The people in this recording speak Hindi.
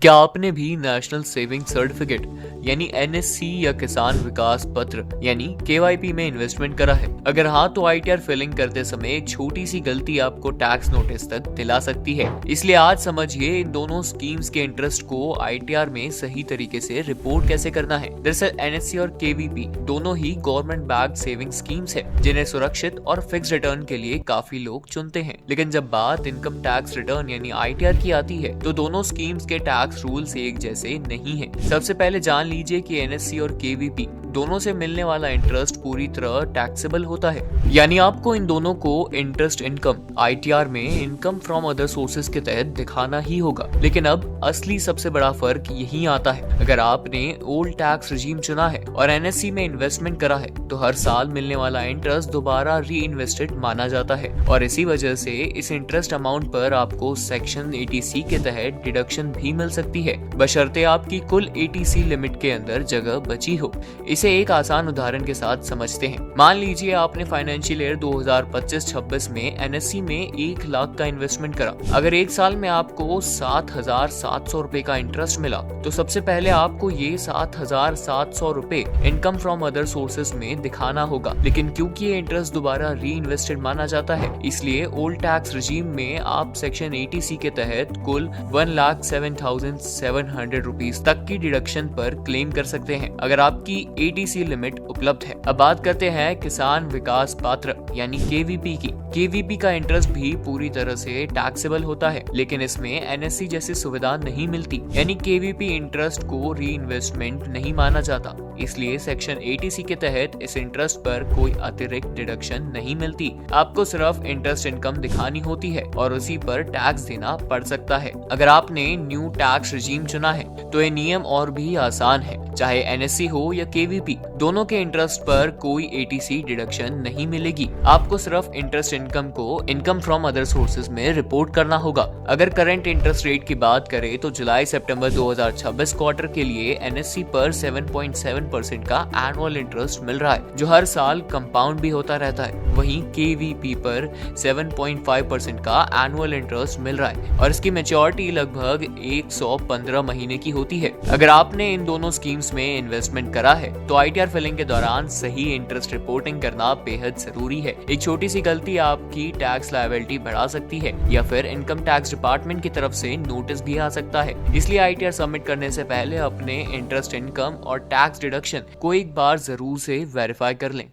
क्या आपने भी नेशनल सेविंग सर्टिफिकेट यानी एनएससी या किसान विकास पत्र यानी केवाईपी में इन्वेस्टमेंट करा है? अगर हाँ तो आईटीआर फिलिंग करते समय एक छोटी सी गलती आपको टैक्स नोटिस तक दिला सकती है। इसलिए आज समझिए इन दोनों स्कीम्स के इंटरेस्ट को आईटीआर में सही तरीके से रिपोर्ट कैसे करना है। दरअसल एनएससी और केवीपी दोनों ही गवर्नमेंट बैक्ड सेविंग स्कीम्स है जिन्हें सुरक्षित और फिक्स रिटर्न के लिए काफी लोग चुनते हैं। लेकिन जब बात इनकम टैक्स रिटर्न यानी आईटीआर की आती है तो दोनों स्कीम्स के टैक्स रूल्स एक जैसे नहीं है। सबसे पहले जान लीजिए कि एनएससी और केवीपी दोनों से मिलने वाला इंटरेस्ट पूरी तरह टैक्सेबल होता है, यानी आपको इन दोनों को इंटरेस्ट इनकम आईटीआर में इनकम फ्रॉम अदर सोर्सेज के तहत दिखाना ही होगा। लेकिन अब असली सबसे बड़ा फर्क यही आता है। अगर आपने ओल्ड टैक्स रिजीम चुना है और एनएससी में इन्वेस्टमेंट करा है तो हर साल मिलने वाला इंटरेस्ट दोबारा री इन्वेस्टेड माना जाता है और इसी वजह से इस इंटरेस्ट अमाउंट पर आपको सेक्शन 80C के तहत डिडक्शन भी मिल सकती है, बशर्ते आपकी कुल 80C लिमिट के अंदर जगह बची हो। इसे एक आसान उदाहरण के साथ समझते हैं। मान लीजिए आपने फाइनेंशियल ईयर 2025-26 में एनएससी में 1 लाख का इन्वेस्टमेंट करा। अगर एक साल में आपको 7,700 रुपए का इंटरेस्ट मिला तो सबसे पहले आपको ये 7,700 रुपए इनकम फ्रॉम अदर सोर्सेज में दिखाना होगा। लेकिन क्योंकि ये इंटरेस्ट दोबारा री इन्वेस्टेड माना जाता है, इसलिए ओल्ड टैक्स रिजीम में आप सेक्शन 80C के तहत कुल 1,07,700 रुपीज तक की डिडक्शन पर क्लेम कर सकते हैं अगर आपकी 80C लिमिट उपलब्ध है। अब बात करते हैं किसान विकास पत्र यानी केवीपी की। केवीपी का इंटरेस्ट भी पूरी तरह से टैक्सेबल होता है, लेकिन इसमें एनएससी जैसी सुविधा नहीं मिलती, यानी केवीपी इंटरेस्ट को री इन्वेस्टमेंट नहीं माना जाता। इसलिए सेक्शन 80C के तहत इस इंटरेस्ट पर कोई अतिरिक्त डिडक्शन नहीं मिलती। आपको सिर्फ इंटरेस्ट इनकम दिखानी होती है और उसी पर टैक्स देना पड़ सकता है। अगर आपने न्यू टैक्स रिजीम चुना है तो ये नियम और भी आसान है। चाहे एनएससी हो या केवीपी, दोनों के इंटरेस्ट पर कोई 80C डिडक्शन नहीं मिलेगी। आपको सिर्फ इंटरेस्ट इनकम को इनकम फ्रॉम अदर सोर्सेज में रिपोर्ट करना होगा। अगर करंट इंटरेस्ट रेट की बात करें तो जुलाई सितंबर 2026 क्वार्टर के लिए एनएससी पर 7.7% का एनुअल इंटरेस्ट मिल रहा है, जो हर साल कंपाउंड भी होता रहता है। वहीं केवीपी पर 7.5% का एनुअल इंटरेस्ट मिल रहा है और इसकी मैच्योरिटी लगभग 115 महीने की होती है। अगर आपने इन दोनों स्कीम्स में इन्वेस्टमेंट करा है तो आईटीआर फिलिंग के दौरान सही इंटरेस्ट रिपोर्टिंग करना बेहद जरूरी है। एक छोटी सी गलती आपकी टैक्स लायबिलिटी बढ़ा सकती है या फिर इनकम टैक्स डिपार्टमेंट की तरफ से नोटिस भी आ सकता है। इसलिए आईटीआर सबमिट करने से पहले अपने इंटरेस्ट इनकम और टैक्स डिडक्शन को एक बार जरूर से वेरीफाई कर लें।